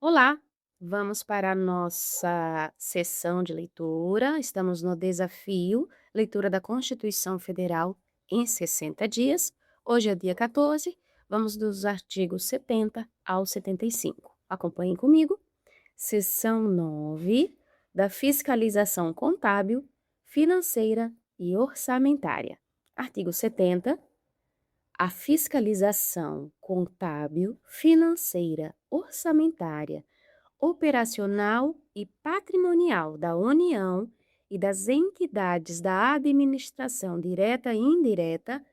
Olá, vamos para a nossa sessão de leitura. Estamos no desafio Leitura da Constituição Federal em 60 dias. Hoje é dia 14, vamos dos artigos 70 ao 75. Acompanhem comigo. Seção 9 da Fiscalização Contábil, Financeira e Orçamentária. Artigo 70. A fiscalização contábil, financeira, orçamentária, operacional e patrimonial da União e das entidades da administração direta e indireta,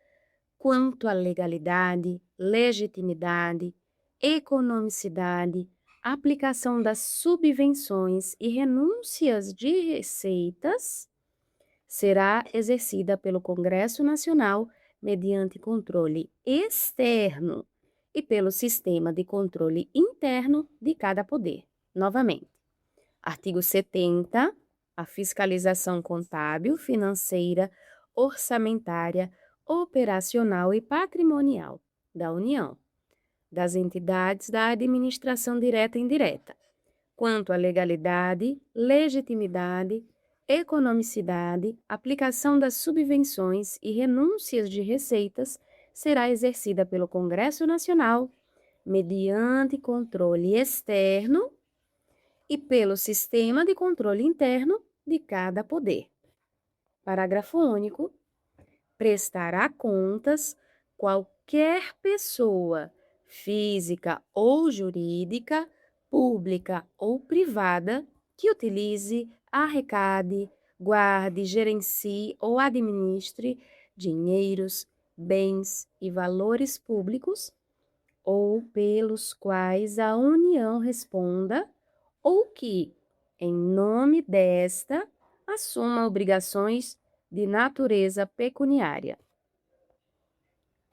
quanto à legalidade, legitimidade, economicidade, aplicação das subvenções e renúncias de receitas, será exercida pelo Congresso Nacional mediante controle externo e pelo sistema de controle interno de cada poder. Novamente, artigo 70, a fiscalização contábil, financeira, orçamentária, operacional e patrimonial da União, das entidades da administração direta e indireta, quanto à legalidade, legitimidade, economicidade, aplicação das subvenções e renúncias de receitas, será exercida pelo Congresso Nacional mediante controle externo e pelo sistema de controle interno de cada poder. Parágrafo único. Prestará contas qualquer pessoa, física ou jurídica, pública ou privada, que utilize, arrecade, guarde, gerencie ou administre dinheiros, bens e valores públicos, ou pelos quais a União responda, ou que, em nome desta, assuma obrigações de natureza pecuniária.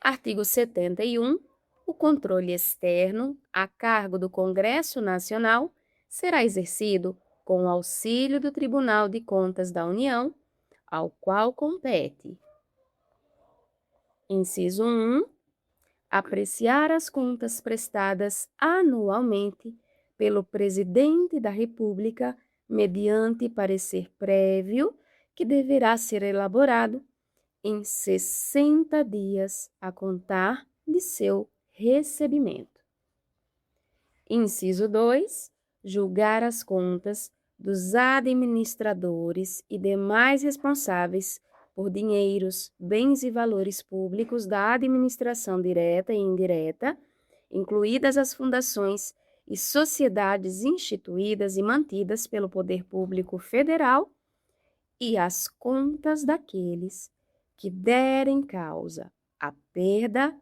Artigo 71. O controle externo, a cargo do Congresso Nacional, será exercido com o auxílio do Tribunal de Contas da União, ao qual compete. Inciso 1. Apreciar as contas prestadas anualmente pelo Presidente da República, mediante parecer prévio, que deverá ser elaborado em 60 dias a contar de seu recebimento. Inciso 2. Julgar as contas dos administradores e demais responsáveis por dinheiros, bens e valores públicos da administração direta e indireta, incluídas as fundações e sociedades instituídas e mantidas pelo poder público federal, e as contas daqueles que derem causa a perda,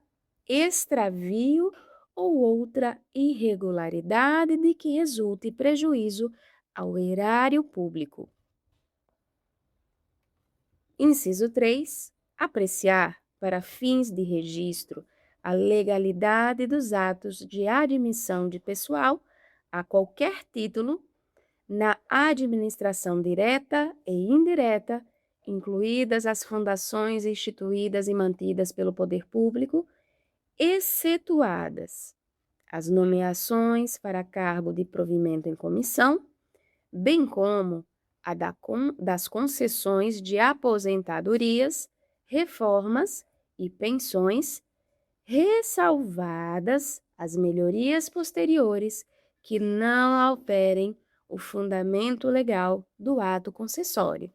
extravio ou outra irregularidade de que resulte prejuízo ao erário público. Inciso 3. Apreciar, para fins de registro, a legalidade dos atos de admissão de pessoal a qualquer título na administração direta e indireta, incluídas as fundações instituídas e mantidas pelo poder público, excetuadas as nomeações para cargo de provimento em comissão, bem como a das concessões de aposentadorias, reformas e pensões, ressalvadas as melhorias posteriores que não alterem o fundamento legal do ato concessório.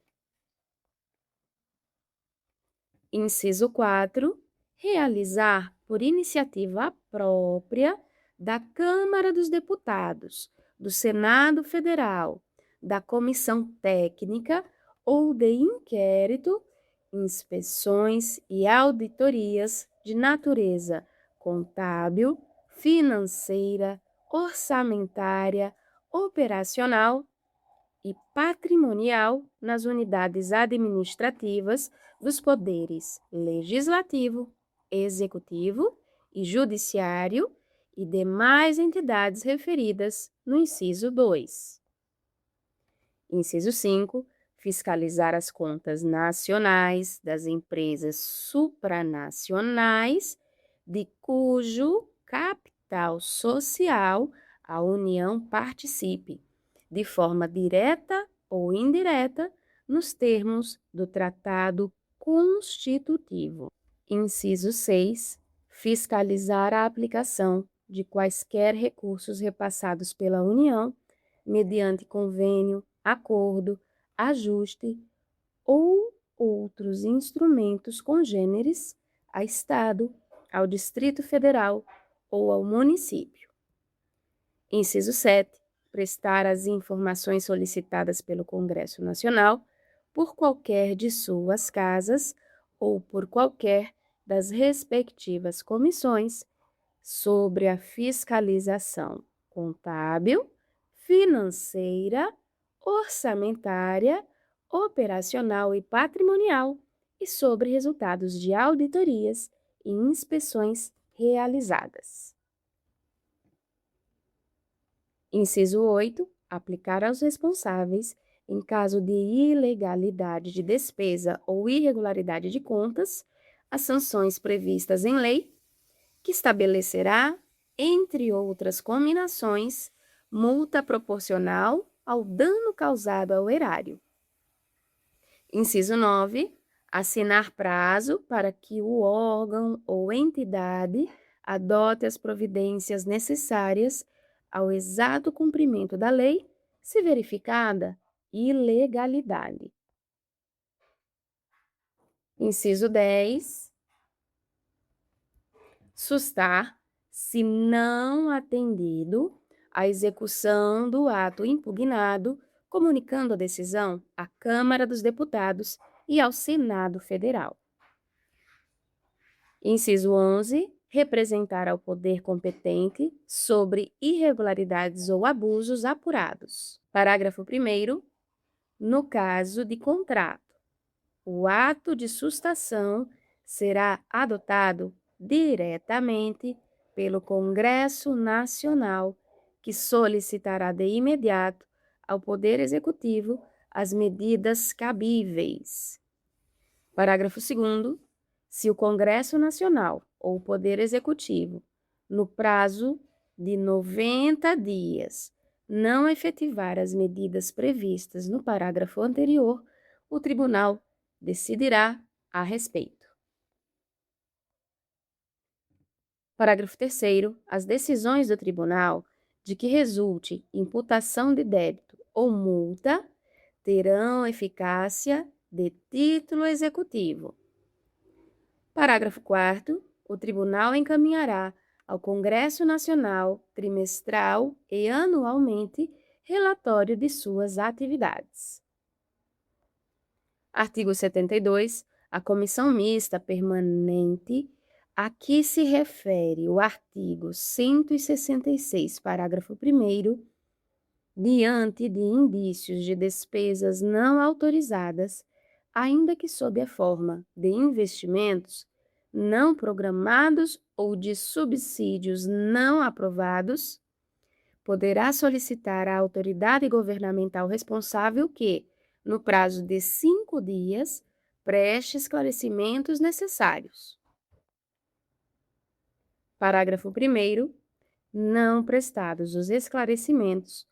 Inciso 4. Realizar por iniciativa própria da Câmara dos Deputados, do Senado Federal, da Comissão Técnica ou de inquérito, inspeções e auditorias de natureza contábil, financeira, orçamentária, operacional e patrimonial nas unidades administrativas dos poderes legislativo, executivo e judiciário e demais entidades referidas no inciso 2. Inciso 5. Fiscalizar as contas nacionais das empresas supranacionais de cujo capital social a União participe, de forma direta ou indireta, nos termos do Tratado Constitutivo. Inciso 6. Fiscalizar a aplicação de quaisquer recursos repassados pela União, mediante convênio, acordo, ajuste ou outros instrumentos congêneres a Estado, ao Distrito Federal ou ao município. Inciso 7. Prestar as informações solicitadas pelo Congresso Nacional por qualquer de suas casas ou por qualquer das respectivas comissões sobre a fiscalização contábil, financeira, orçamentária, operacional e patrimonial e sobre resultados de auditorias e inspeções realizadas. Inciso 8. Aplicar aos responsáveis, em caso de ilegalidade de despesa ou irregularidade de contas, as sanções previstas em lei, que estabelecerá, entre outras cominações, multa proporcional ao dano causado ao erário. Inciso 9. Assinar prazo para que o órgão ou entidade adote as providências necessárias ao exato cumprimento da lei, se verificada ilegalidade. Inciso 10. Sustar, se não atendido, a execução do ato impugnado, comunicando a decisão à Câmara dos Deputados e ao Senado Federal. Inciso 11. Representar ao poder competente sobre irregularidades ou abusos apurados. Parágrafo 1º. No caso de contrato, o ato de sustação será adotado diretamente pelo Congresso Nacional, que solicitará de imediato ao Poder Executivo as medidas cabíveis. Parágrafo 2º. Se o Congresso Nacional ou o Poder Executivo, no prazo de 90 dias, não efetivar as medidas previstas no parágrafo anterior, o Tribunal decidirá a respeito. Parágrafo 3º. As decisões do Tribunal de que resulte imputação de débito ou multa terão eficácia de título executivo. Parágrafo 4º. O Tribunal encaminhará ao Congresso Nacional, trimestral e anualmente, relatório de suas atividades. Artigo 72. A Comissão Mista Permanente, a que se refere o artigo 166, parágrafo 1º, diante de indícios de despesas não autorizadas, ainda que sob a forma de investimentos não programados ou de subsídios não aprovados, poderá solicitar à autoridade governamental responsável que, no prazo de 5 dias, preste esclarecimentos necessários. Parágrafo 1º. Não prestados os esclarecimentos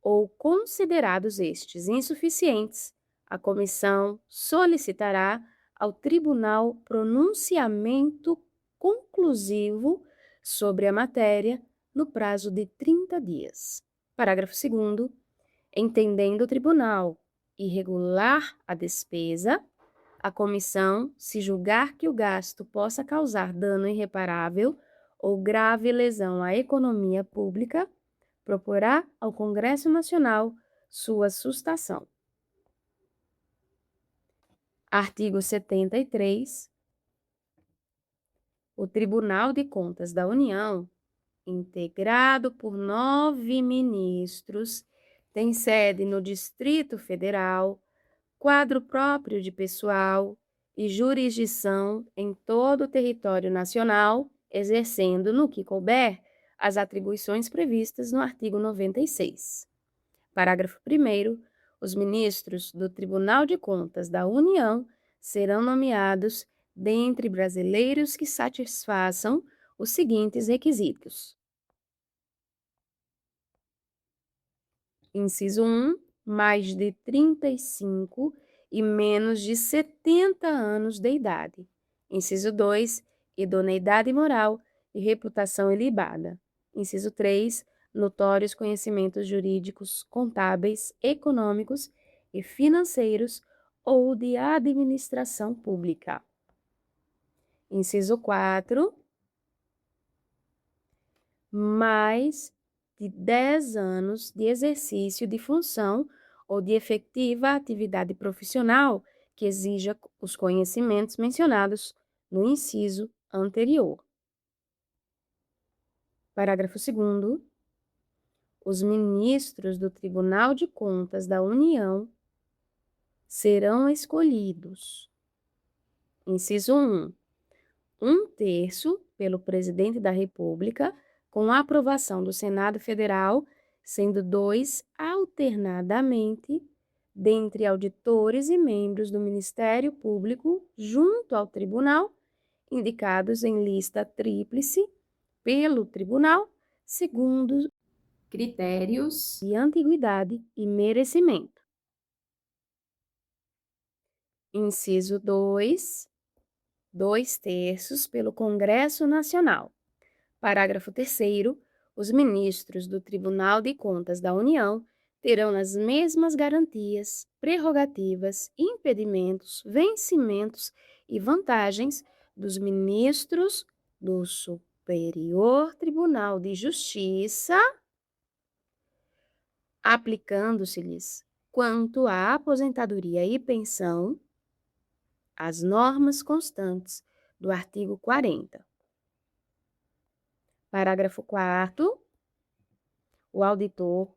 ou considerados estes insuficientes, a comissão solicitará ao tribunal pronunciamento conclusivo sobre a matéria no prazo de 30 dias. Parágrafo 2º. Entendendo o tribunal irregular a despesa, a comissão, se julgar que o gasto possa causar dano irreparável ou grave lesão à economia pública, proporá ao Congresso Nacional sua sustação. Artigo 73. O Tribunal de Contas da União, integrado por 9 ministros, tem sede no Distrito Federal, quadro próprio de pessoal e jurisdição em todo o território nacional, exercendo, no que couber, as atribuições previstas no artigo 96. Parágrafo 1º. Os ministros do Tribunal de Contas da União serão nomeados dentre brasileiros que satisfaçam os seguintes requisitos: Inciso 1, mais de 35 e menos de 70 anos de idade. Inciso 2, idoneidade moral e reputação ilibada. Inciso 3, notórios conhecimentos jurídicos, contábeis, econômicos e financeiros ou de administração pública. Inciso 4, mais de 10 anos de exercício de função ou de efetiva atividade profissional que exija os conhecimentos mencionados no inciso anterior. Parágrafo 2º. Os ministros do Tribunal de Contas da União serão escolhidos. Inciso 1. 1/3 pelo Presidente da República, com a aprovação do Senado Federal, sendo 2 alternadamente dentre auditores e membros do Ministério Público junto ao Tribunal, indicados em lista tríplice pelo Tribunal, segundo critérios de antiguidade e merecimento. Inciso 2. 2/3 pelo Congresso Nacional. Parágrafo 3º. Os ministros do Tribunal de Contas da União terão as mesmas garantias, prerrogativas, impedimentos, vencimentos e vantagens dos ministros do Superior Tribunal de Justiça, aplicando-se-lhes, quanto à aposentadoria e pensão, as normas constantes do artigo 40. Parágrafo 4º. O auditor,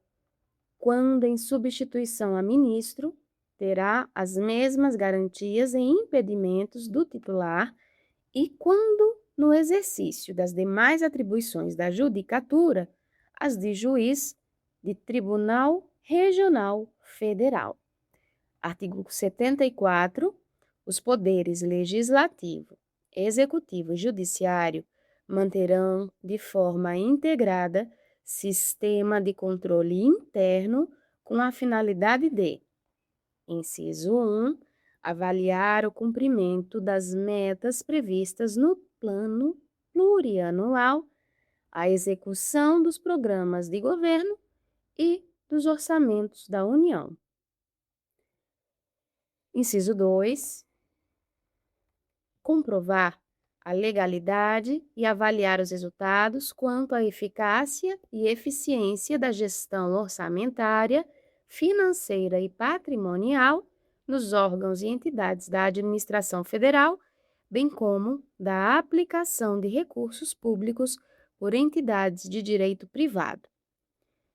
quando em substituição a ministro, terá as mesmas garantias e impedimentos do titular e, quando no exercício das demais atribuições da judicatura, as de juiz de Tribunal Regional Federal. Artigo 74. Os poderes legislativo, executivo e judiciário manterão de forma integrada sistema de controle interno com a finalidade de: inciso 1, avaliar o cumprimento das metas previstas no plano plurianual, a execução dos programas de governo e dos orçamentos da União. Inciso 2, comprovar a legalidade e avaliar os resultados quanto à eficácia e eficiência da gestão orçamentária, financeira e patrimonial nos órgãos e entidades da administração federal, bem como da aplicação de recursos públicos por entidades de direito privado.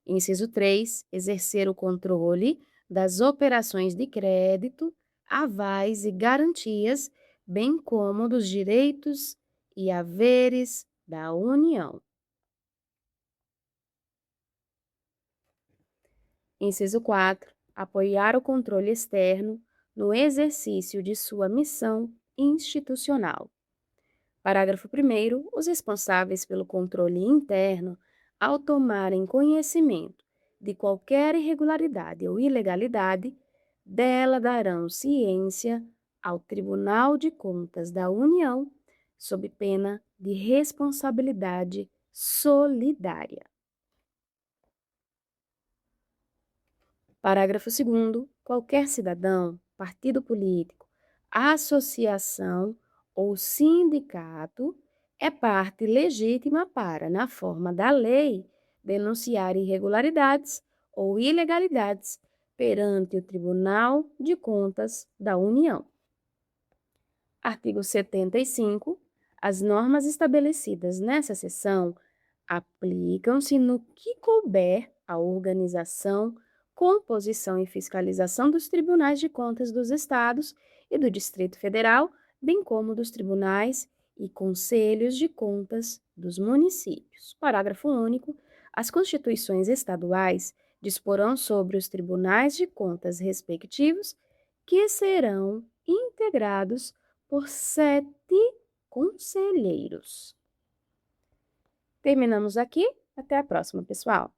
Inciso 3, exercer o controle das operações de crédito, avais e garantias, bem como dos direitos e haveres da União. Inciso 4. Apoiar o controle externo no exercício de sua missão institucional. Parágrafo 1º. Os responsáveis pelo controle interno, ao tomarem conhecimento de qualquer irregularidade ou ilegalidade, dela darão ciência ao Tribunal de Contas da União, sob pena de responsabilidade solidária. Parágrafo 2º. Qualquer cidadão, partido político, associação ou sindicato é parte legítima para, na forma da lei, denunciar irregularidades ou ilegalidades perante o Tribunal de Contas da União. Artigo 75. As normas estabelecidas nessa seção aplicam-se no que couber à organização, composição e fiscalização dos tribunais de contas dos Estados e do Distrito Federal, bem como dos tribunais e conselhos de contas dos municípios. Parágrafo único. As constituições estaduais disporão sobre os tribunais de contas respectivos, que serão integrados por 7 conselheiros. Terminamos aqui. Até a próxima, pessoal!